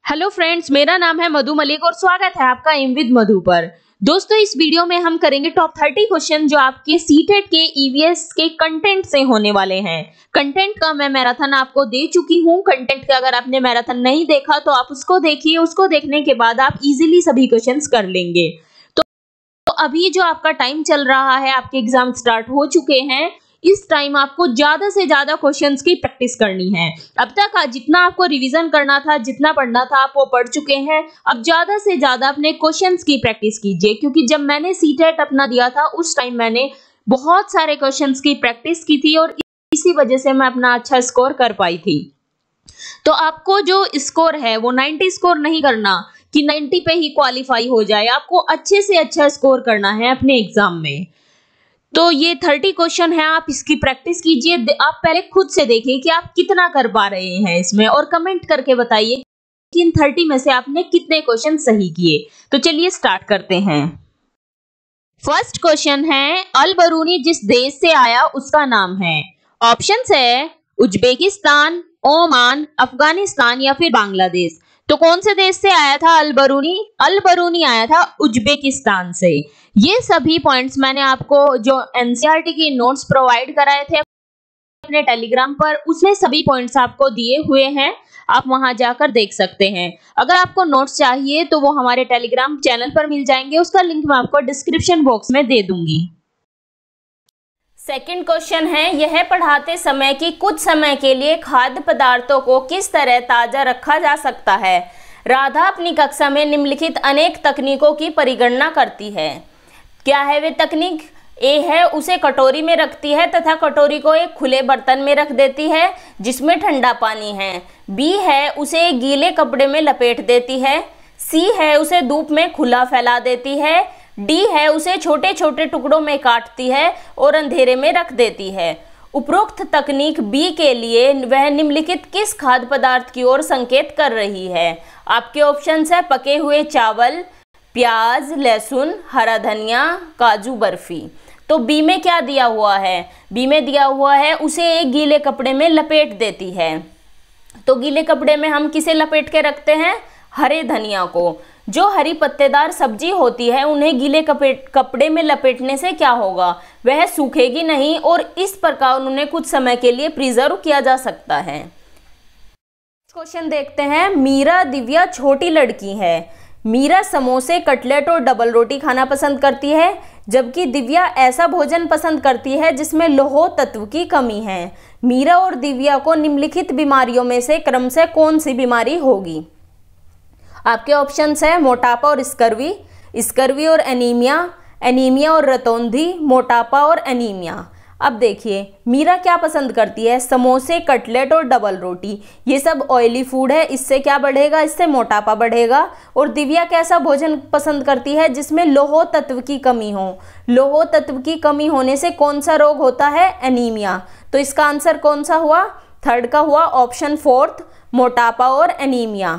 Hello friends, मेरा नाम है मधु मलिक और स्वागत है आपका एम विद मधु पर। दोस्तों, इस वीडियो में हम करेंगे टॉप 30 क्वेश्चन जो आपके सीटेट के ईवीएस के कंटेंट से होने वाले हैं। कंटेंट का मैं मैराथन आपको दे चुकी हूं। कंटेंट का अगर आपने मैराथन नहीं देखा तो आप उसको देखिए। उसको देखने के बाद आप इजीली सभी क्वेश्चंस कर लेंगे। तो अभी जो आपका टाइम चल रहा है, आपके एग्जाम स्टार्ट हो चुके हैं। इस टाइम आपको ज्यादा से ज्यादा क्वेश्चंस की प्रैक्टिस करनी है। अब तक जितना आपको रिवीजन करना था, जितना पढ़ना था, आप वो पढ़ चुके हैं। अब ज्यादा से ज्यादा अपने क्वेश्चंस की प्रैक्टिस कीजिए, क्योंकि जब मैंने सीटेट अपना दिया था उस टाइम मैंने बहुत सारे क्वेश्चंस की प्रैक्टिस की थी और इसी वजह से मैं अपना अच्छा स्कोर कर पाई थी। तो आपको जो स्कोर है वो 90 स्कोर नहीं करना कि 90 पे ही क्वालिफाई हो जाए। आपको अच्छे से अच्छा स्कोर करना है अपने एग्जाम में। तो ये 30 क्वेश्चन है, आप इसकी प्रैक्टिस कीजिए। आप पहले खुद से देखिए कि आप कितना कर पा रहे हैं इसमें, और कमेंट करके बताइए कि इन 30 में से आपने कितने क्वेश्चन सही किए। तो चलिए स्टार्ट करते हैं। फर्स्ट क्वेश्चन है, अल बरूनी जिस देश से आया उसका नाम है। ऑप्शंस है उज्बेकिस्तान, ओमान, अफगानिस्तान या फिर बांग्लादेश। तो कौन से देश से आया था अल बरूनी? अल बरूनी आया था उज्बेकिस्तान से। ये सभी पॉइंट्स मैंने आपको जो एनसीईआरटी की नोट्स प्रोवाइड कराए थे अपने टेलीग्राम पर, उसमें सभी पॉइंट्स आपको दिए हुए हैं। आप वहां जाकर देख सकते हैं। अगर आपको नोट्स चाहिए तो वो हमारे टेलीग्राम चैनल पर मिल जाएंगे। उसका लिंक मैं आपको डिस्क्रिप्शन बॉक्स में दे दूंगी। सेकंड क्वेश्चन है, यह पढ़ाते समय कि कुछ समय के लिए खाद्य पदार्थों को किस तरह ताजा रखा जा सकता है। राधा अपनी कक्षा में निम्नलिखित अनेक तकनीकों की परिगणना करती है। क्या है वे तकनीक? ए है, उसे कटोरी में रखती है तथा कटोरी को एक खुले बर्तन में रख देती है जिसमें ठंडा पानी है। बी है, उसे एक गीले कपड़े में लपेट देती है। सी है, उसे धूप में खुला फैला देती है। डी है, उसे छोटे छोटे टुकड़ों में काटती है और अंधेरे में रख देती है। उपरोक्त तकनीक बी के लिए वह निम्नलिखित किस खाद्य पदार्थ की ओर संकेत कर रही है? आपके ऑप्शंस है पके हुए चावल, प्याज, लहसुन, हरा धनिया, काजू बर्फी। तो बी में क्या दिया हुआ है? बी में दिया हुआ है उसे एक गीले कपड़े में लपेट देती है। तो गीले कपड़े में हम किसे लपेट के रखते हैं? हरे धनिया को। जो हरी पत्तेदार सब्जी होती है उन्हें गीले कपड़े में लपेटने से क्या होगा? वह सूखेगी नहीं और इस प्रकार उन्हें कुछ समय के लिए प्रिजर्व किया जा सकता है। क्वेश्चन देखते हैं, मीरा दिव्या छोटी लड़की है। मीरा समोसे, कटलेट और डबल रोटी खाना पसंद करती है, जबकि दिव्या ऐसा भोजन पसंद करती है जिसमें लौह तत्व की कमी है। मीरा और दिव्या को निम्नलिखित बीमारियों में से क्रमशः कौन सी बीमारी होगी? आपके ऑप्शंस है मोटापा और स्कर्वी, स्कर्वी और एनीमिया, एनीमिया और रतौंधी, मोटापा और एनीमिया। अब देखिए, मीरा क्या पसंद करती है? समोसे, कटलेट और डबल रोटी। ये सब ऑयली फूड है, इससे क्या बढ़ेगा? इससे मोटापा बढ़ेगा। और दिव्या कैसा भोजन पसंद करती है? जिसमें लौह तत्व की कमी हो। लौह तत्व की कमी होने से कौन सा रोग होता है? एनीमिया। तो इसका आंसर कौन सा हुआ? थर्ड का हुआ ऑप्शन फोर्थ, मोटापा और एनीमिया।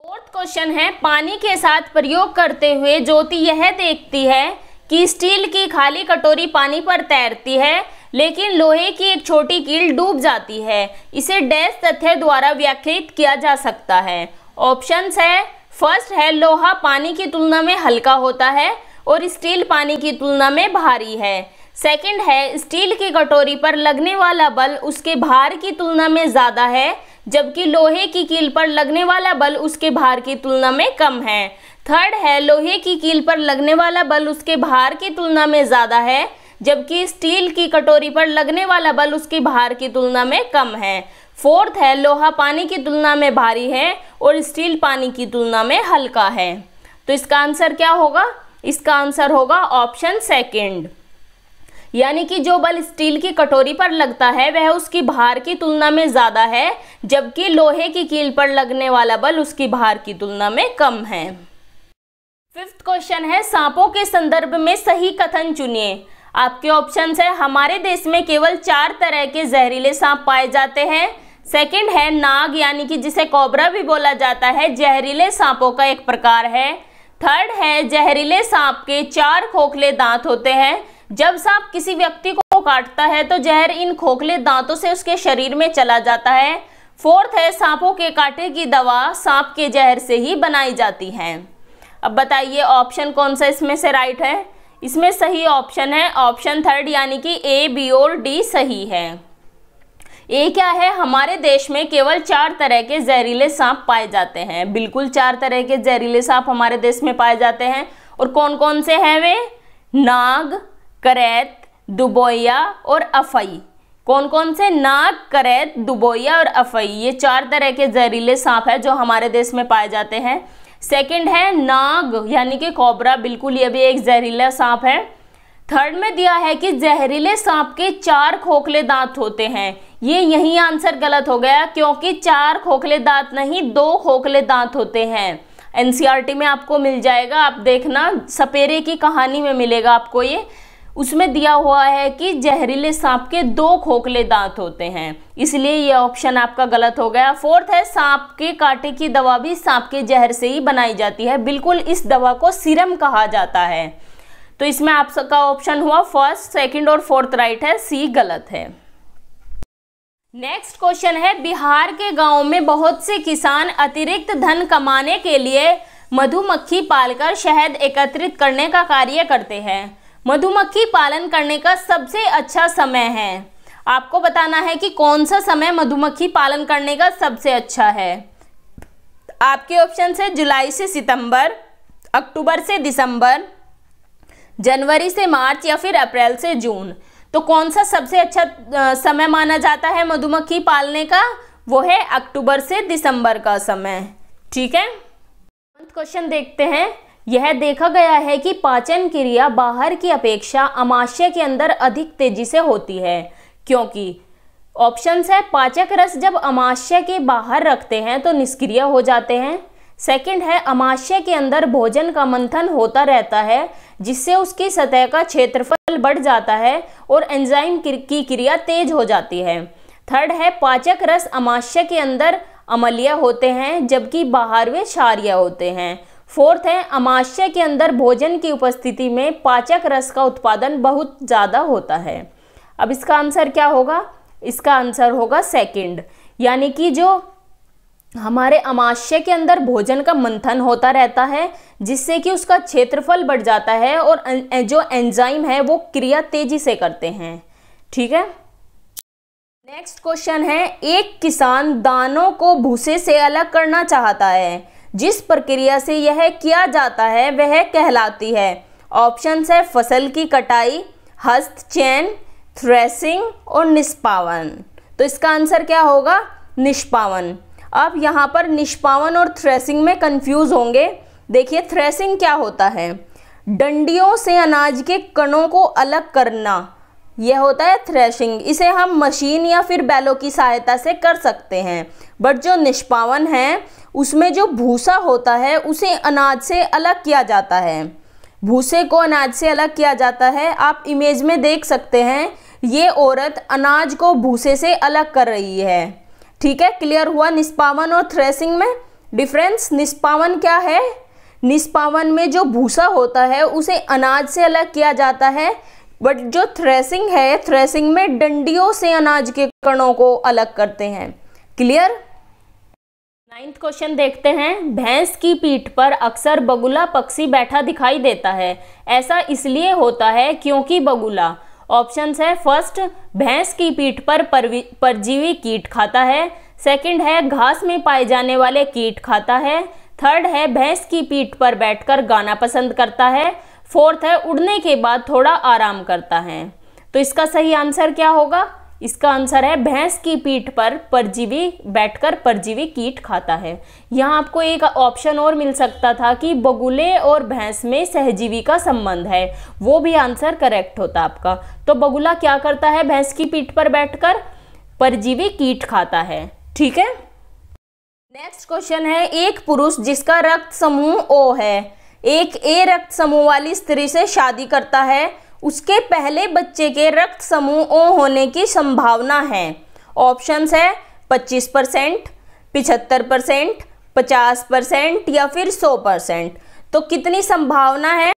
फोर्थ क्वेश्चन है, पानी के साथ प्रयोग करते हुए ज्योति यह देखती है कि स्टील की खाली कटोरी पानी पर तैरती है, लेकिन लोहे की एक छोटी कील डूब जाती है। इसे डैश तथ्य द्वारा व्याख्यायित किया जा सकता है। ऑप्शंस है, फर्स्ट है लोहा पानी की तुलना में हल्का होता है और स्टील पानी की तुलना में भारी है। सेकंड है, स्टील की कटोरी पर लगने वाला बल उसके भार की तुलना में ज्यादा है, जबकि लोहे की कील पर लगने वाला बल उसके भार की तुलना में कम है। थर्ड है, लोहे की कील पर लगने वाला बल उसके भार की तुलना में ज्यादा है, जबकि स्टील की कटोरी पर लगने वाला बल उसके भार की तुलना में कम है। फोर्थ है, लोहा पानी की तुलना में भारी है और स्टील पानी की तुलना में हल्का है। तो इसका आंसर क्या होगा? इसका आंसर होगा ऑप्शन सेकेंड, यानी कि जो बल स्टील की कटोरी पर लगता है वह उसकी भार की तुलना में ज्यादा है, जबकि लोहे की कील पर लगने वाला बल उसकी भार की तुलना में कम है। फिफ्थ क्वेश्चन है, सांपों के संदर्भ में सही कथन चुनिए। आपके ऑप्शंस है, हमारे देश में केवल 4 तरह के जहरीले सांप पाए जाते हैं। सेकंड है, नाग यानी कि जिसे कोबरा भी बोला जाता है, जहरीले सांपों का एक प्रकार है। थर्ड है, जहरीले सांप के 4 खोखले दांत होते हैं। जब सांप किसी व्यक्ति को काटता है तो जहर इन खोखले दांतों से उसके शरीर में चला जाता है। फोर्थ है सांपों के कांटे की दवा सांप के जहर से ही बनाई जाती है। अब बताइए ऑप्शन कौन सा इसमें से राइट है। इसमें सही ऑप्शन है ऑप्शन थर्ड, यानी कि ए, बी और डी सही है। ए क्या है, हमारे देश में केवल 4 तरह के जहरीले सांप पाए जाते हैं। बिल्कुल 4 तरह के जहरीले सांप हमारे देश में पाए जाते हैं। और कौन कौन से हैं वे? नाग, करैत, दुबोया और अफई। कौन कौन से? नाग, करैत, दुबोया और अफई। ये 4 तरह के जहरीले सांप है जो हमारे देश में पाए जाते हैं। सेकंड है नाग यानी कि कोबरा, बिल्कुल ये भी एक जहरीला सांप है। थर्ड में दिया है कि जहरीले सांप के 4 खोखले दांत होते हैं। ये यही आंसर गलत हो गया क्योंकि 4 खोखले दांत नहीं 2 खोखले दांत होते हैं। एनसीईआरटी में आपको मिल जाएगा, आप देखना, सपेरे की कहानी में मिलेगा आपको ये। उसमें दिया हुआ है कि जहरीले सांप के 2 खोखले दांत होते हैं, इसलिए ये ऑप्शन आपका गलत हो गया। फोर्थ है सांप के कांटे की दवा भी सांप के जहर से ही बनाई जाती है। बिल्कुल इस दवा को सीरम कहा जाता है। तो इसमें आपका ऑप्शन हुआ फर्स्ट, सेकंड और फोर्थ राइट है, सी गलत है। नेक्स्ट क्वेश्चन है, बिहार के गांव में बहुत से किसान अतिरिक्त धन कमाने के लिए मधुमक्खी पालकर शहद एकत्रित करने का कार्य करते हैं। मधुमक्खी पालन करने का सबसे अच्छा समय है, आपको बताना है कि कौन सा समय मधुमक्खी पालन करने का सबसे अच्छा है। आपके ऑप्शन है जुलाई से सितंबर, अक्टूबर से दिसंबर, जनवरी से मार्च या फिर अप्रैल से जून। तो कौन सा सबसे अच्छा समय माना जाता है मधुमक्खी पालने का? वो है अक्टूबर से दिसंबर का समय। ठीक है, क्वेश्चन देखते हैं। यह देखा गया है कि पाचन क्रिया बाहर की अपेक्षा अमाशय के अंदर अधिक तेजी से होती है, क्योंकि ऑप्शंस है पाचक रस जब अमाशय के बाहर रखते हैं तो निष्क्रिय हो जाते हैं। सेकंड है अमाशय के अंदर भोजन का मंथन होता रहता है जिससे उसकी सतह का क्षेत्रफल बढ़ जाता है और एंजाइम की क्रिया तेज हो जाती है। थर्ड है पाचक रस अमाशय के अंदर अम्लीय होते हैं जबकि बाहर वे क्षारीय होते हैं। फोर्थ है अमाशय के अंदर भोजन की उपस्थिति में पाचक रस का उत्पादन बहुत ज़्यादा होता है। अब इसका आंसर क्या होगा? इसका आंसर होगा सेकंड, यानी कि जो हमारे अमाशय के अंदर भोजन का मंथन होता रहता है जिससे कि उसका क्षेत्रफल बढ़ जाता है और जो एंजाइम है वो क्रिया तेजी से करते हैं। ठीक है, नेक्स्ट क्वेश्चन है, एक किसान दानों को भूसे से अलग करना चाहता है, जिस प्रक्रिया से यह किया जाता है वह कहलाती है। ऑप्शंस है फसल की कटाई, हस्तचयन, थ्रेसिंग और निष्पावन। तो इसका आंसर क्या होगा? निष्पावन। अब यहाँ पर निष्पावन और थ्रेसिंग में कंफ्यूज होंगे। देखिए थ्रेसिंग क्या होता है? डंडियों से अनाज के कणों को अलग करना, यह होता है थ्रेशिंग। इसे हम मशीन या फिर बैलों की सहायता से कर सकते हैं। बट जो निष्पावन है उसमें जो भूसा होता है उसे अनाज से अलग किया जाता है। भूसे को अनाज से अलग किया जाता है। आप इमेज में देख सकते हैं, ये औरत अनाज को भूसे से अलग कर रही है। ठीक है, क्लियर हुआ निष्पावन और थ्रेसिंग में डिफरेंस? निष्पावन क्या है? निष्पावन में जो भूसा होता है उसे अनाज से अलग किया जाता है, बट जो थ्रेसिंग है, थ्रेसिंग में डंडियों से अनाज के कणों को अलग करते हैं। क्लियर? 9th क्वेश्चन देखते हैं। भैंस की पीठ पर अक्सर बगुला पक्षी बैठा दिखाई देता है, ऐसा इसलिए होता है क्योंकि बगुला, ऑप्शंस है फर्स्ट भैंस की पीठ पर परजीवी कीट खाता है, सेकंड है घास में पाए जाने वाले कीट खाता है, थर्ड है भैंस की पीठ पर बैठकर गाना पसंद करता है, फोर्थ है उड़ने के बाद थोड़ा आराम करता है। तो इसका सही आंसर क्या होगा? इसका आंसर है भैंस की पीठ पर परजीवी बैठकर परजीवी कीट खाता है। यहाँ आपको एक ऑप्शन और मिल सकता था कि बगुले और भैंस में सहजीवी का संबंध है, वो भी आंसर करेक्ट होता आपका। तो बगुला क्या करता है? भैंस की पीठ पर बैठकर परजीवी कीट खाता है। ठीक है, नेक्स्ट क्वेश्चन है, एक पुरुष जिसका रक्त समूह O है एक ए रक्त समूह वाली स्त्री से शादी करता है, उसके पहले बच्चे के रक्त समूह O होने की संभावना है। ऑप्शंस है 25%, 75%, 50% या फिर 100%। तो कितनी संभावना है?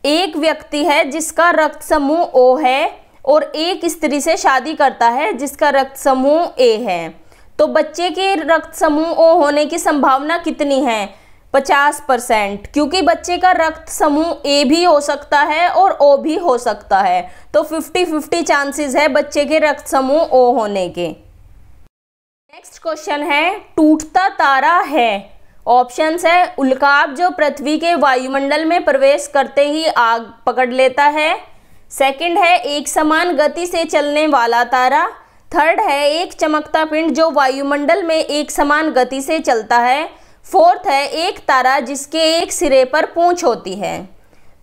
एक व्यक्ति है जिसका रक्त समूह O है और एक स्त्री से शादी करता है जिसका रक्त समूह A है। तो बच्चे के रक्त समूह O होने की संभावना कितनी है? 50%, क्योंकि बच्चे का रक्त समूह A भी हो सकता है और O भी हो सकता है। तो 50-50 चांसेस है बच्चे के रक्त समूह O होने के। नेक्स्ट क्वेश्चन है, टूटता तारा है। ऑप्शंस है, उल्काप जो पृथ्वी के वायुमंडल में प्रवेश करते ही आग पकड़ लेता है। सेकंड है, एक समान गति से चलने वाला तारा। थर्ड है, एक चमकता पिंड जो वायुमंडल में एक समान गति से चलता है। फोर्थ है, एक तारा जिसके एक सिरे पर पूंछ होती है।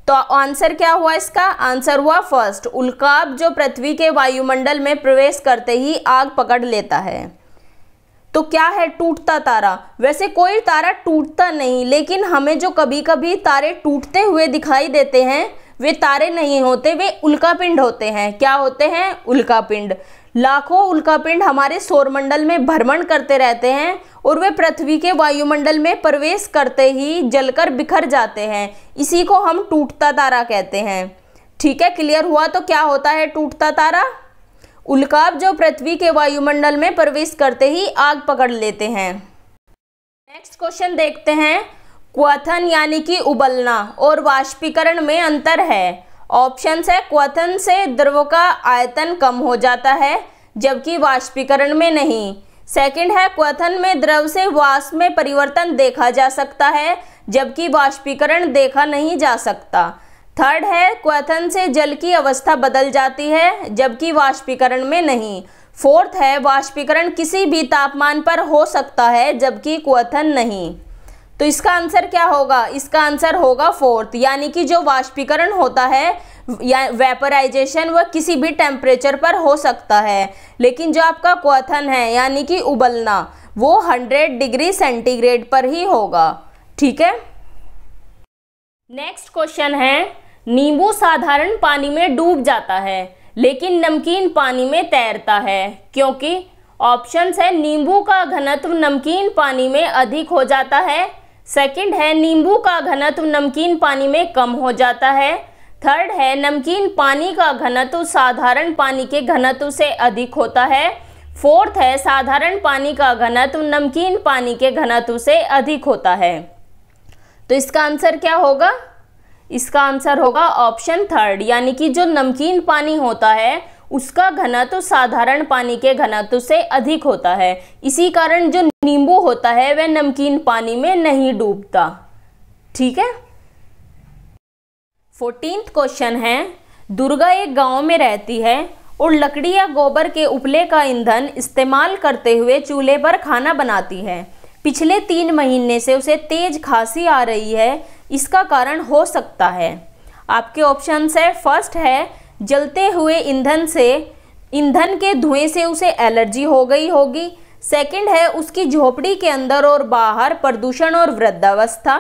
तो आंसर क्या हुआ इसका? आंसर हुआ फर्स्ट, उल्काप जो पृथ्वी के वायुमंडल में प्रवेश करते ही आग पकड़ लेता है। तो क्या है टूटता तारा? वैसे कोई तारा टूटता नहीं, लेकिन हमें जो कभी कभी तारे टूटते हुए दिखाई देते हैं वे तारे नहीं होते, वे उल्कापिंड होते हैं। क्या होते हैं? उल्कापिंड। लाखों उल्कापिंड हमारे सौरमंडल में भ्रमण करते रहते हैं और वे पृथ्वी के वायुमंडल में प्रवेश करते ही जलकर बिखर जाते हैं। इसी को हम टूटता तारा कहते हैं। ठीक है, क्लियर हुआ? तो क्या होता है टूटता तारा? उल्काप जो पृथ्वी के वायुमंडल में प्रवेश करते ही आग पकड़ लेते हैं। नेक्स्ट क्वेश्चन देखते हैं, क्वथन यानी कि उबलना और वाष्पीकरण में अंतर है। ऑप्शंस है, क्वथन से द्रव का आयतन कम हो जाता है जबकि वाष्पीकरण में नहीं। सेकंड है, क्वथन में द्रव से वाष्प में परिवर्तन देखा जा सकता है जबकि वाष्पीकरण देखा नहीं जा सकता। थर्ड है, क्वथन से जल की अवस्था बदल जाती है जबकि वाष्पीकरण में नहीं। फोर्थ है, वाष्पीकरण किसी भी तापमान पर हो सकता है जबकि क्वथन नहीं। तो इसका आंसर क्या होगा? इसका आंसर होगा फोर्थ, यानी कि जो वाष्पीकरण होता है या वेपराइजेशन वह किसी भी टेम्परेचर पर हो सकता है, लेकिन जो आपका क्वथन है यानी कि उबलना वो 100 डिग्री सेंटीग्रेड पर ही होगा। ठीक है। नेक्स्ट क्वेश्चन है, नींबू साधारण पानी में डूब जाता है लेकिन नमकीन पानी में तैरता है क्योंकि? ऑप्शंस है, नींबू का घनत्व नमकीन पानी में अधिक हो जाता है। सेकंड है, नींबू का घनत्व नमकीन पानी में कम हो जाता है। थर्ड है, नमकीन पानी का घनत्व साधारण पानी के घनत्व से अधिक होता है। फोर्थ है, साधारण पानी का घनत्व नमकीन पानी के घनत्व से अधिक होता है। तो इसका आंसर क्या होगा? इसका आंसर होगा ऑप्शन थर्ड, यानी कि जो नमकीन पानी होता है उसका घनत्व साधारण पानी के घनत्व से अधिक होता है। इसी कारण जो नींबू होता है वह नमकीन पानी में नहीं डूबता। ठीक है। 14th क्वेश्चन है, दुर्गा एक गांव में रहती है और लकड़ी या गोबर के उपले का ईंधन इस्तेमाल करते हुए चूल्हे पर खाना बनाती है। पिछले 3 महीने से उसे तेज खांसी आ रही है, इसका कारण हो सकता है। आपके ऑप्शंस है, फर्स्ट है, जलते हुए ईंधन के धुएं से उसे एलर्जी हो गई होगी। सेकंड है, उसकी झोपड़ी के अंदर और बाहर प्रदूषण और वृद्धावस्था।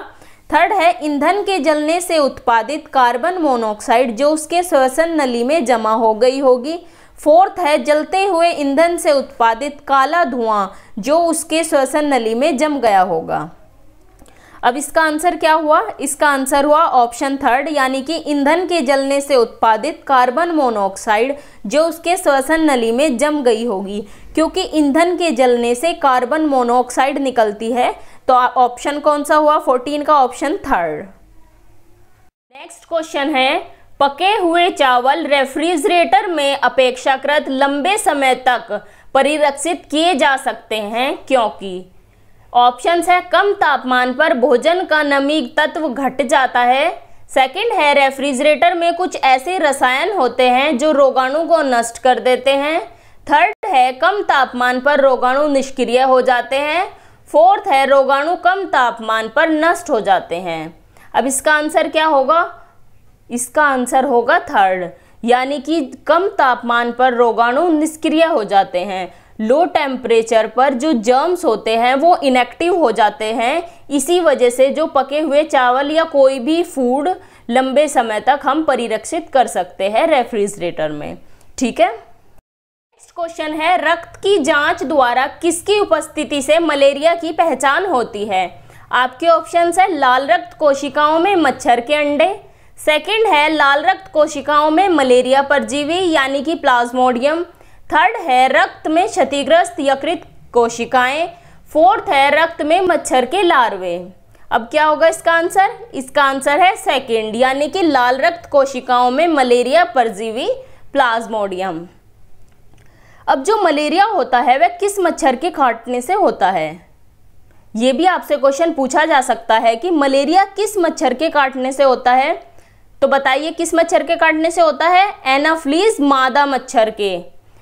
थर्ड है, ईंधन के जलने से उत्पादित कार्बन मोनोऑक्साइड जो उसके श्वसन नली में जमा हो गई होगी। फोर्थ है, जलते हुए ईंधन से उत्पादित काला धुआं जो उसके श्वसन नली में जम गया होगा। अब इसका आंसर क्या हुआ? इसका आंसर हुआ ऑप्शन थर्ड, यानी कि ईंधन के जलने से उत्पादित कार्बन मोनोऑक्साइड जो उसके श्वसन नली में जम गई होगी, क्योंकि ईंधन के जलने से कार्बन मोनोऑक्साइड निकलती है। तो ऑप्शन कौन सा हुआ? 14 का ऑप्शन थर्ड। नेक्स्ट क्वेश्चन है, पके हुए चावल रेफ्रिजरेटर में अपेक्षाकृत लंबे समय तक परिरक्षित किए जा सकते हैं क्योंकि? ऑप्शंस है, कम तापमान पर भोजन का नमी तत्व घट जाता है। सेकंड है, रेफ्रिजरेटर में कुछ ऐसे रसायन होते हैं जो रोगाणु को नष्ट कर देते हैं। थर्ड है, कम तापमान पर रोगाणु निष्क्रिय हो जाते हैं। फोर्थ है, रोगाणु कम तापमान पर नष्ट हो जाते हैं। अब इसका आंसर क्या होगा? इसका आंसर होगा थर्ड, यानी कि कम तापमान पर रोगाणु निष्क्रिय हो जाते हैं। लो टेम्परेचर पर जो जर्म्स होते हैं वो इनएक्टिव हो जाते हैं। इसी वजह से जो पके हुए चावल या कोई भी फूड लंबे समय तक हम परिरक्षित कर सकते हैं रेफ्रिजरेटर में। ठीक है। नेक्स्ट क्वेश्चन है, रक्त की जांच द्वारा किसकी उपस्थिति से मलेरिया की पहचान होती है? आपके ऑप्शंस है, लाल रक्त कोशिकाओं में मच्छर के अंडे। सेकंड है, लाल रक्त कोशिकाओं में मलेरिया परजीवी यानी कि प्लाज्मोडियम। थर्ड है, रक्त में क्षतिग्रस्त यकृत कोशिकाएं। फोर्थ है रक्त में मच्छर के लार्वे। अब क्या होगा इसका आंसर? इसका आंसर है सेकंड, यानी कि लाल रक्त कोशिकाओं में मलेरिया परजीवी प्लाज्मोडियम। अब जो मलेरिया होता है वह किस मच्छर के काटने से होता है? ये भी आपसे क्वेश्चन पूछा जा सकता है कि मलेरिया किस मच्छर के काटने से होता है। तो बताइए किस मच्छर के काटने से होता है? एनाफ्लीज मादा मच्छर के।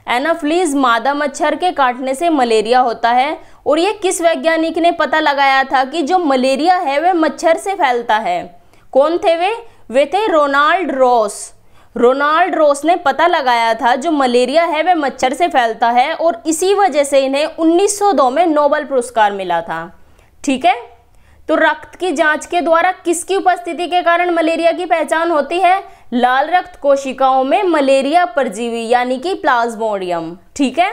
एनाफ्लीज मादा मच्छर के काटने से मलेरिया होता है। और ये किस वैज्ञानिक ने पता लगाया था कि जो मलेरिया है वह मच्छर से फैलता है? कौन थे वे? वे थे रोनाल्ड रॉस। रोनाल्ड रॉस ने पता लगाया था जो मलेरिया है वह मच्छर से फैलता है, और इसी वजह से इन्हें 1902 में नोबेल पुरस्कार मिला था। ठीक है, तो रक्त की जांच के द्वारा किसकी उपस्थिति के कारण मलेरिया की पहचान होती है? लाल रक्त कोशिकाओं में मलेरिया परजीवी यानी कि प्लाज्मोडियम। ठीक है।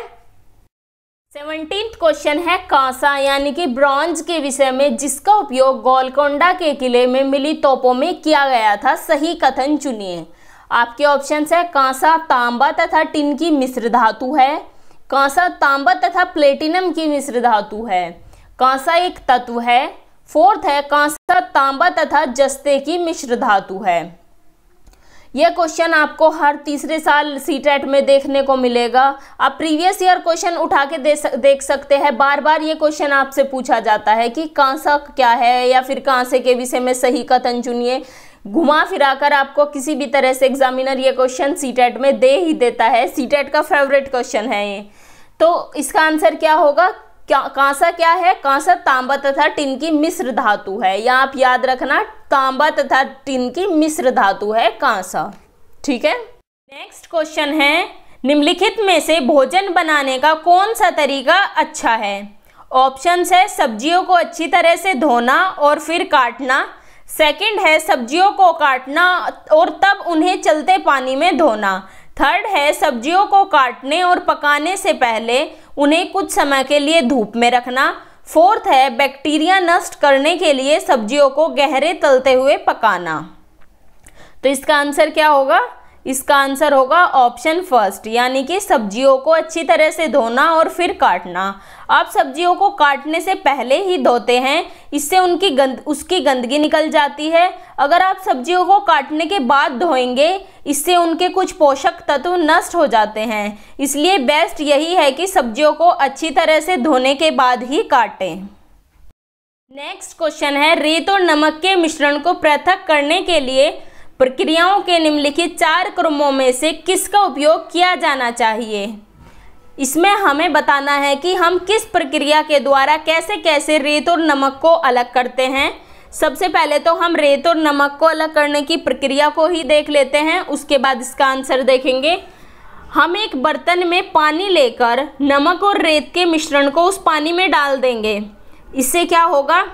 17th क्वेश्चन है कांसा यानी कि ब्रॉन्ज के विषय में, जिसका उपयोग गोलकोंडा के किले में मिली तोपों में किया गया था। सही कथन चुनिए। आपके ऑप्शंस है कांसा तांबा तथा टिन की मिश्र धातु है, कांसा तांबा तथा प्लेटिनम की मिश्र धातु है, कांसा एक तत्व है, फोर्थ है कांसा तांबा तथा जस्ते की मिश्र धातु है। यह क्वेश्चन आपको हर तीसरे साल सीटेट में देखने को मिलेगा। आप प्रीवियस ईयर क्वेश्चन उठा के देख सकते हैं। बार बार ये क्वेश्चन आपसे पूछा जाता है कि कांसा क्या है, या फिर कांसे के विषय में सही कथन चुनिए। घुमा फिराकर आपको किसी भी तरह से एग्जामिनर ये क्वेश्चन सीटेट में दे ही देता है। सीटेट का फेवरेट क्वेश्चन है ये। तो इसका आंसर क्या होगा? कांसा क्या है? कांसा तांबा तथा टिन की मिश्र धातु है। या आप याद रखना, तांबा तथा टिन की मिश्र धातु है कांसा। ठीक है। नेक्स्ट क्वेश्चन है, निम्नलिखित में से भोजन बनाने का कौन सा तरीका अच्छा है? ऑप्शंस है सब्जियों को अच्छी तरह से धोना और फिर काटना, सेकंड है सब्जियों को काटना और तब उन्हें चलते पानी में धोना, थर्ड है सब्जियों को काटने और पकाने से पहले उन्हें कुछ समय के लिए धूप में रखना, फोर्थ है बैक्टीरिया नष्ट करने के लिए सब्जियों को गहरे तलते हुए पकाना। तो इसका आंसर क्या होगा? इसका आंसर होगा ऑप्शन फर्स्ट, यानी कि सब्जियों को अच्छी तरह से धोना और फिर काटना। आप सब्जियों को काटने से पहले ही धोते हैं, इससे उसकी गंदगी निकल जाती है। अगर आप सब्जियों को काटने के बाद धोएंगे, इससे उनके कुछ पोषक तत्व नष्ट हो जाते हैं। इसलिए बेस्ट यही है कि सब्जियों को अच्छी तरह से धोने के बाद ही काटें। नेक्स्ट क्वेश्चन है, रेत और नमक के मिश्रण को पृथक करने के लिए प्रक्रियाओं के निम्नलिखित 4 क्रमों में से किसका उपयोग किया जाना चाहिए? इसमें हमें बताना है कि हम किस प्रक्रिया के द्वारा कैसे कैसे रेत और नमक को अलग करते हैं। सबसे पहले तो हम रेत और नमक को अलग करने की प्रक्रिया को ही देख लेते हैं, उसके बाद इसका आंसर देखेंगे। हम एक बर्तन में पानी लेकर नमक और रेत के मिश्रण को उस पानी में डाल देंगे। इससे क्या होगा?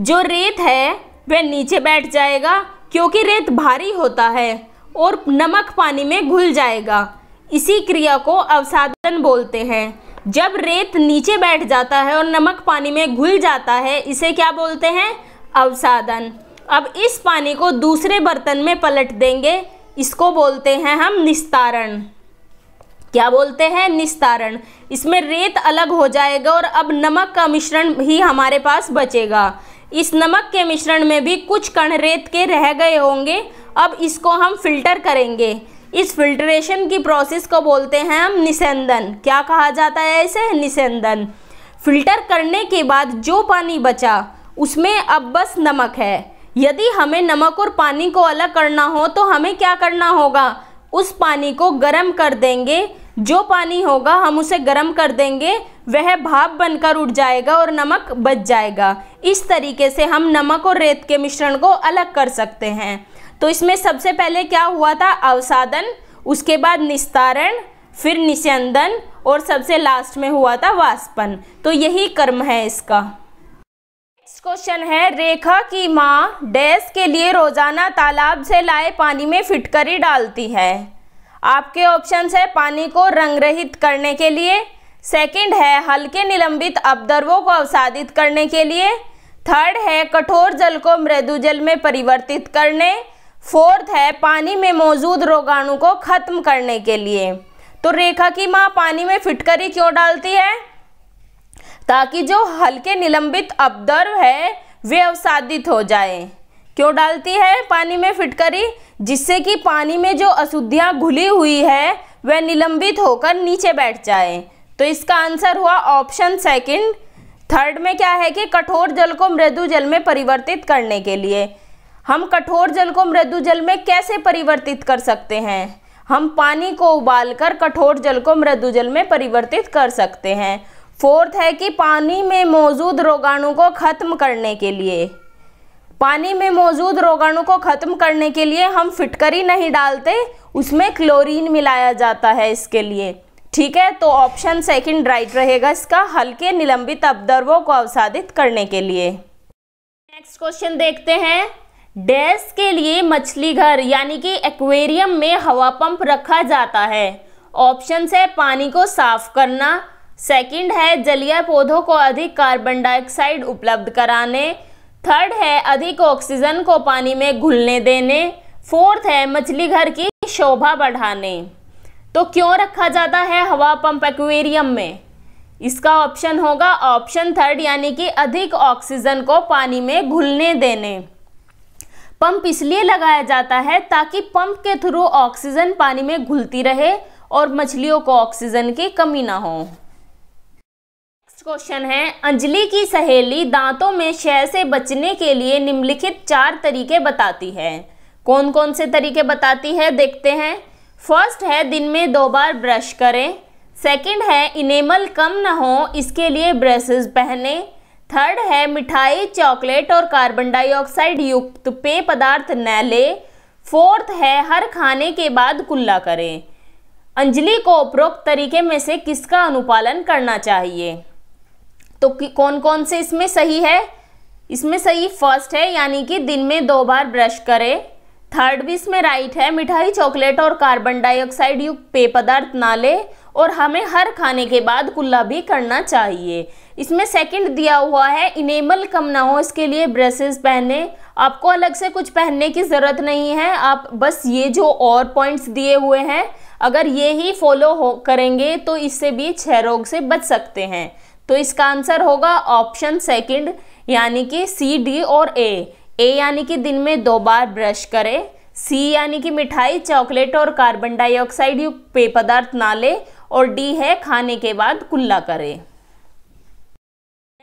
जो रेत है वह नीचे बैठ जाएगा, क्योंकि रेत भारी होता है, और नमक पानी में घुल जाएगा। इसी क्रिया को अवसादन बोलते हैं। जब रेत नीचे बैठ जाता है और नमक पानी में घुल जाता है, इसे क्या बोलते हैं? अवसादन। अब इस पानी को दूसरे बर्तन में पलट देंगे, इसको बोलते हैं हम निस्तारण। क्या बोलते हैं? निस्तारण। इसमें रेत अलग हो जाएगा और अब नमक का मिश्रण ही हमारे पास बचेगा। इस नमक के मिश्रण में भी कुछ कण रेत के रह गए होंगे। अब इसको हम फिल्टर करेंगे। इस फिल्ट्रेशन की प्रोसेस को बोलते हैं हम निस्यंदन। क्या कहा जाता है इसे? निस्यंदन। फिल्टर करने के बाद जो पानी बचा उसमें अब बस नमक है। यदि हमें नमक और पानी को अलग करना हो तो हमें क्या करना होगा? उस पानी को गर्म कर देंगे। जो पानी होगा हम उसे गर्म कर देंगे, वह भाप बनकर उठ जाएगा और नमक बच जाएगा। इस तरीके से हम नमक और रेत के मिश्रण को अलग कर सकते हैं। तो इसमें सबसे पहले क्या हुआ था? अवसादन, उसके बाद निस्तारण, फिर निस्यंदन और सबसे लास्ट में हुआ था वाष्पन। तो यही क्रम है इसका। नेक्स्ट क्वेश्चन है, रेखा की माँ डैश के लिए रोजाना तालाब से लाए पानी में फिटकरी डालती है। आपके ऑप्शंस है पानी को रंग रहित करने के लिए, सेकंड है हल्के निलंबित अपद्रव्यों को अवसादित करने के लिए, थर्ड है कठोर जल को मृदु जल में परिवर्तित करने, फोर्थ है पानी में मौजूद रोगाणु को खत्म करने के लिए। तो रेखा की माँ पानी में फिटकरी क्यों डालती है? ताकि जो हल्के निलंबित अपद्रव है वे अवसादित हो जाए। क्यों डालती है पानी में फिटकरी? जिससे कि पानी में जो अशुद्धियाँ घुली हुई है वह निलंबित होकर नीचे बैठ जाए। तो इसका आंसर हुआ ऑप्शन सेकंड। थर्ड में क्या है कि कठोर जल को मृदु जल में परिवर्तित करने के लिए। हम कठोर जल को मृदु जल में कैसे परिवर्तित कर सकते हैं? हम पानी को उबालकर कठोर जल को मृदु जल में परिवर्तित कर सकते हैं। फोर्थ है कि पानी में मौजूद रोगाणु को खत्म करने के लिए। पानी में मौजूद रोगाणु को खत्म करने के लिए हम फिटकरी नहीं डालते, उसमें क्लोरीन मिलाया जाता है इसके लिए। ठीक है, तो ऑप्शन सेकंड राइट रहेगा इसका, हल्के निलंबित अपद्रवों को अवसादित करने के लिए। नेक्स्ट क्वेश्चन देखते हैं। डैश के लिए मछली घर यानी कि एक्वेरियम में हवा पंप रखा जाता है। ऑप्शन है पानी को साफ करना, सेकंड है जलीय पौधों को अधिक कार्बन डाइऑक्साइड उपलब्ध कराने, थर्ड है अधिक ऑक्सीजन को पानी में घुलने देने, फोर्थ है मछली घर की शोभा बढ़ाने। तो क्यों रखा जाता है हवा पंप एक्वेरियम में? इसका ऑप्शन होगा ऑप्शन थर्ड, यानी कि अधिक ऑक्सीजन को पानी में घुलने देने। पंप इसलिए लगाया जाता है ताकि पंप के थ्रू ऑक्सीजन पानी में घुलती रहे और मछलियों को ऑक्सीजन की कमी ना हो। नेक्स्ट क्वेश्चन है, अंजलि की सहेली दांतों में क्षय से बचने के लिए निम्नलिखित 4 तरीके बताती है। कौन कौन से तरीके बताती है देखते हैं। फर्स्ट है दिन में 2 बार ब्रश करें, सेकंड है इनेमल कम ना हो इसके लिए ब्रशेस पहने, थर्ड है मिठाई, चॉकलेट और कार्बन डाइऑक्साइड युक्त पेय पदार्थ न ले, फोर्थ है हर खाने के बाद कुल्ला करें। अंजलि को उपरोक्त तरीके में से किसका अनुपालन करना चाहिए? तो कौन कौन से इसमें सही है? इसमें सही फर्स्ट है, यानी कि दिन में 2 बार ब्रश करें। थर्ड भी इसमें राइट है, मिठाई, चॉकलेट और कार्बन डाइऑक्साइड युक्त पेय पदार्थ ना ले, और हमें हर खाने के बाद कुल्ला भी करना चाहिए। इसमें सेकंड दिया हुआ है इनेमल कम ना हो इसके लिए ब्रशेस पहने। आपको अलग से कुछ पहनने की ज़रूरत नहीं है, आप बस ये जो और पॉइंट्स दिए हुए हैं अगर ये ही फॉलो करेंगे तो इससे भी क्षय रोग से बच सकते हैं। तो इसका आंसर होगा ऑप्शन सेकंड, यानी कि सी, डी और ए। यानी कि दिन में 2 बार ब्रश करें, सी यानी कि मिठाई, चॉकलेट और कार्बन डाइऑक्साइड युक्त पेय पदार्थ ना ले, और डी है खाने के बाद कुल्ला करें।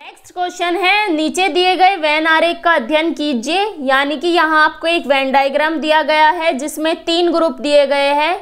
नेक्स्ट क्वेश्चन है, नीचे दिए गए वेन आरेख का अध्ययन कीजिए। यानी कि यहाँ आपको एक वेन डायग्राम दिया गया है जिसमें 3 ग्रुप दिए गए हैं।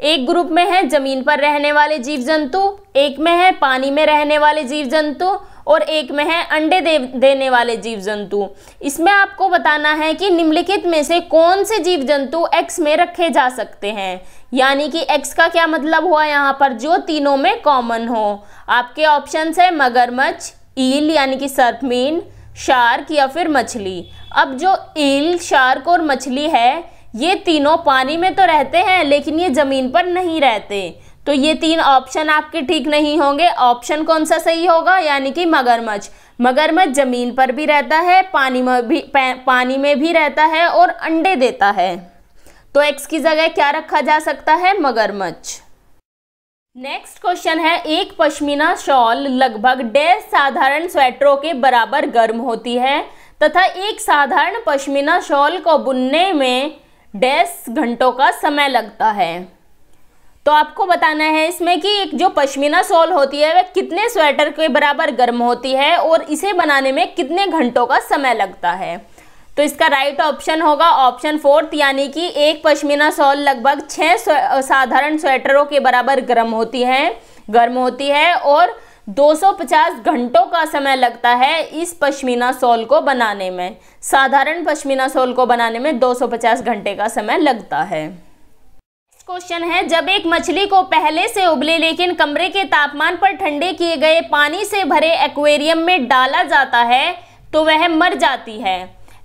एक ग्रुप में है जमीन पर रहने वाले जीव जंतु, एक में है पानी में रहने वाले जीव जंतु, और एक में है अंडे देने वाले जीव जंतु। इसमें आपको बताना है कि निम्नलिखित में से कौन से जीव जंतु एक्स में रखे जा सकते हैं। यानी कि एक्स का क्या मतलब हुआ यहाँ पर, जो तीनों में कॉमन हो। आपके ऑप्शंस है मगरमच्छ, ईल यानी कि सर्पमीन, शार्क या फिर मछली। अब जो ईल, शार्क और मछली है ये तीनों पानी में तो रहते हैं लेकिन ये जमीन पर नहीं रहते। तो ये 3 ऑप्शन आपके ठीक नहीं होंगे। ऑप्शन कौन सा सही होगा, यानी कि मगरमच्छ। मगरमच्छ जमीन पर भी रहता है, पानी में भी रहता है और अंडे देता है। तो एक्स की जगह क्या रखा जा सकता है, मगरमच्छ। नेक्स्ट क्वेश्चन है, एक पश्मीना शॉल लगभग 1.5 साधारण स्वेटरों के बराबर गर्म होती है तथा एक साधारण पश्मीना शॉल को बुनने में 1.5 घंटों का समय लगता है। तो आपको बताना है इसमें कि एक जो पश्मीना शॉल होती है वह कितने स्वेटर के बराबर गर्म होती है और इसे बनाने में कितने घंटों का समय लगता है। तो इसका राइट ऑप्शन होगा ऑप्शन फोर्थ, यानी कि एक पश्मीना शॉल लगभग 6 साधारण स्वेटरों के बराबर गर्म होती है और 250 घंटों का समय लगता है इस पश्मीना शॉल को बनाने में। साधारण पश्मीना शॉल को बनाने में 250 घंटे का समय लगता है। क्वेश्चन है, जब एक मछली को पहले से उबले लेकिन कमरे के तापमान पर ठंडे किए गए पानी से भरे एक्वेरियम में डाला जाता है तो वह मर जाती है।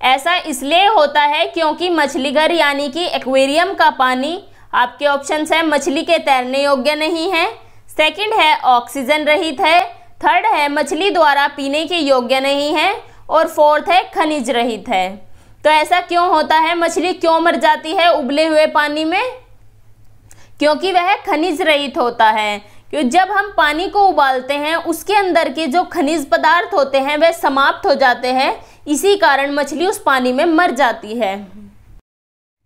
ऐसा इसलिए होता है क्योंकि मछली घर यानी कि एक्वेरियम का पानी, आपके ऑप्शंस है मछली के तैरने योग्य नहीं है, सेकंड है ऑक्सीजन रहित है, थर्ड है मछली द्वारा पीने के योग्य नहीं है, और फोर्थ है खनिज रहित है। तो ऐसा क्यों होता है, मछली क्यों मर जाती है उबले हुए पानी में? क्योंकि वह खनिज रहित होता है। क्योंकि जब हम पानी को उबालते हैं उसके अंदर के जो खनिज पदार्थ होते हैं वह समाप्त हो जाते हैं, इसी कारण मछली उस पानी में मर जाती है।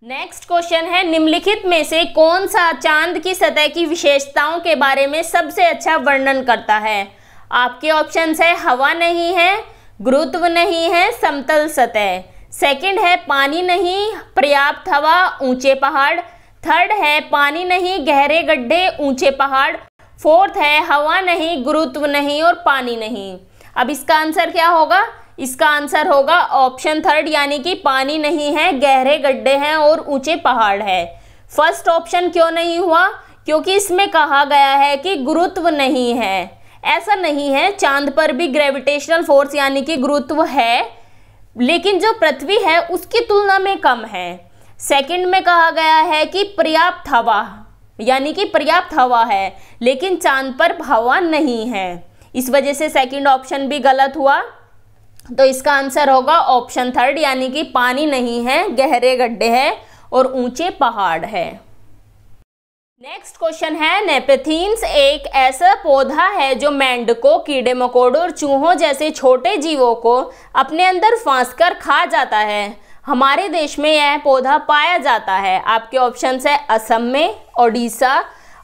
नेक्स्ट क्वेश्चन है, निम्नलिखित में से कौन सा चांद की सतह की विशेषताओं के बारे में सबसे अच्छा वर्णन करता है? आपके ऑप्शंस है हवा नहीं है, गुरुत्व नहीं है, समतल सतह। सेकंड है पानी नहीं, पर्याप्त हवा, ऊंचे पहाड़। थर्ड है पानी नहीं, गहरे गड्ढे, ऊंचे पहाड़। फोर्थ है हवा नहीं, गुरुत्व नहीं और पानी नहीं। अब इसका आंसर क्या होगा? इसका आंसर होगा ऑप्शन थर्ड, यानी कि पानी नहीं है, गहरे गड्ढे हैं और ऊंचे पहाड़ है। फर्स्ट ऑप्शन क्यों नहीं हुआ? क्योंकि इसमें कहा गया है कि गुरुत्व नहीं है। ऐसा नहीं है, चांद पर भी ग्रेविटेशनल फोर्स यानी कि गुरुत्व है, लेकिन जो पृथ्वी है उसकी तुलना में कम है। सेकंड में कहा गया है कि पर्याप्त हवा, यानी कि पर्याप्त हवा है, लेकिन चांद पर हवा नहीं है। इस वजह से सेकंड ऑप्शन भी गलत हुआ। तो इसका आंसर होगा ऑप्शन थर्ड, यानी कि पानी नहीं है, गहरे गड्ढे हैं और ऊंचे पहाड़ है। नेक्स्ट क्वेश्चन है, नेपेथीन्स एक ऐसा पौधा है जो मेंढकों, कीड़े मकोड़ों और चूहों जैसे छोटे जीवों को अपने अंदर फांसकर खा जाता है। हमारे देश में यह पौधा पाया जाता है। आपके ऑप्शंस है असम में, ओडिशा,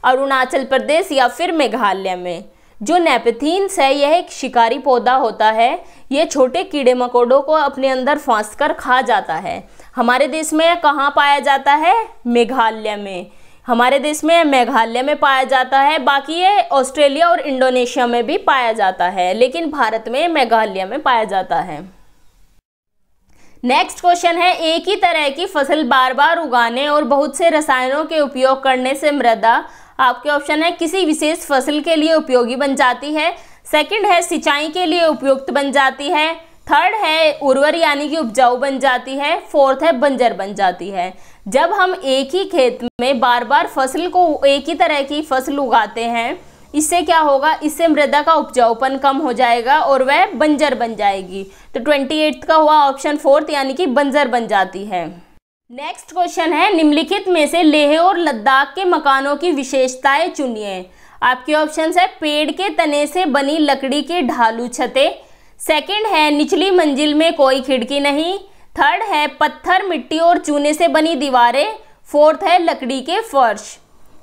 अरुणाचल प्रदेश या फिर मेघालय में। जो नेपेथीन्स है यह एक शिकारी पौधा होता है। यह छोटे कीड़े मकोड़ों को अपने अंदर फांसकर खा जाता है। हमारे देश में यह कहाँ पाया जाता है? मेघालय में। हमारे देश में मेघालय में पाया जाता है, बाकी ये ऑस्ट्रेलिया और इंडोनेशिया में भी पाया जाता है, लेकिन भारत में मेघालय में पाया जाता है। नेक्स्ट क्वेश्चन है, एक ही तरह की फसल बार बार उगाने और बहुत से रसायनों के उपयोग करने से मृदा, आपके ऑप्शन है किसी विशेष फसल के लिए उपयोगी बन जाती है। सेकंड है सिंचाई के लिए उपयुक्त बन जाती है। थर्ड है उर्वर यानी कि उपजाऊ बन जाती है। फोर्थ है बंजर बन जाती है। जब हम एक ही खेत में बार बार फसल को, एक ही तरह की फसल उगाते हैं, इससे क्या होगा? इससे मृदा का उपजाऊपन कम हो जाएगा और वह बंजर बन जाएगी। तो 28 का हुआ ऑप्शन फोर्थ, यानी कि बंजर बन जाती है। नेक्स्ट क्वेश्चन है, निम्नलिखित में से लेह और लद्दाख के मकानों की विशेषताएं चुनिए। आपके ऑप्शंस है पेड़ के तने से बनी लकड़ी की ढालू छतें। सेकंड है निचली मंजिल में कोई खिड़की नहीं। थर्ड है पत्थर, मिट्टी और चूने से बनी दीवारें। फोर्थ है लकड़ी के फर्श।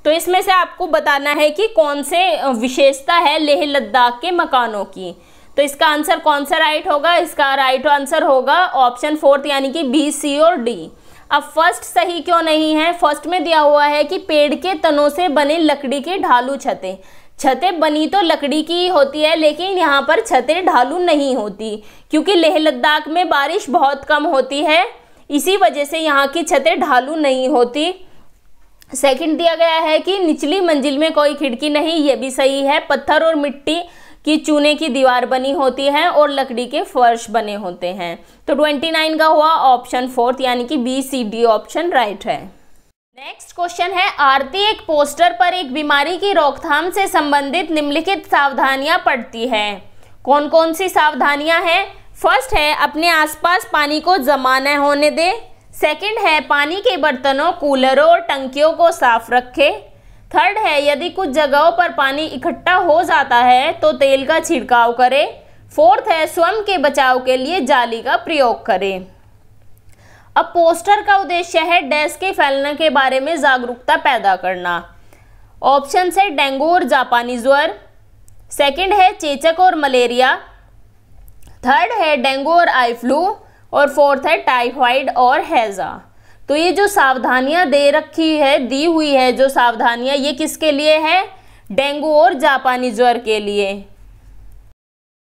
तो इसमें से आपको बताना है कि कौन से विशेषता है लेह लद्दाख के मकानों की। तो इसका आंसर कौन सा राइट होगा? इसका राइट आंसर होगा ऑप्शन फोर्थ, यानी कि बी, सी और डी। अब फर्स्ट सही क्यों नहीं है? फर्स्ट में दिया हुआ है कि पेड़ के तनों से बने लकड़ी की ढालू छतें। छतें बनी तो लकड़ी की होती है, लेकिन यहाँ पर छतें ढालू नहीं होती, क्योंकि लेह लद्दाख में बारिश बहुत कम होती है, इसी वजह से यहाँ की छतें ढालू नहीं होती। सेकंड दिया गया है कि निचली मंजिल में कोई खिड़की नहीं, ये भी सही है। पत्थर और मिट्टी की चूने की दीवार बनी होती है और लकड़ी के फर्श बने होते हैं। तो 29 का हुआ ऑप्शन फोर्थ, यानी कि बी, सी, डी ऑप्शन राइट है। नेक्स्ट क्वेश्चन है, आरती एक पोस्टर पर एक बीमारी की रोकथाम से संबंधित निम्नलिखित सावधानियां पढ़ती है। कौन कौन सी सावधानियां हैं? फर्स्ट है अपने आसपास पानी को जमा न होने दे। सेकंड है पानी के बर्तनों, कूलरों और टंकियों को साफ रखें। थर्ड है यदि कुछ जगहों पर पानी इकट्ठा हो जाता है तो तेल का छिड़काव करें। फोर्थ है स्वयं के बचाव के लिए जाली का प्रयोग करें। अब पोस्टर का उद्देश्य है डैश के फैलने के बारे में जागरूकता पैदा करना। ऑप्शन है डेंगू और जापानी ज्वर। सेकंड है चेचक और मलेरिया। थर्ड है डेंगू और आई फ्लू और फोर्थ है टाइफाइड और हैजा। तो ये जो सावधानियां दी हुई है जो सावधानियां, ये किसके लिए है? डेंगू और जापानी ज्वर के लिए।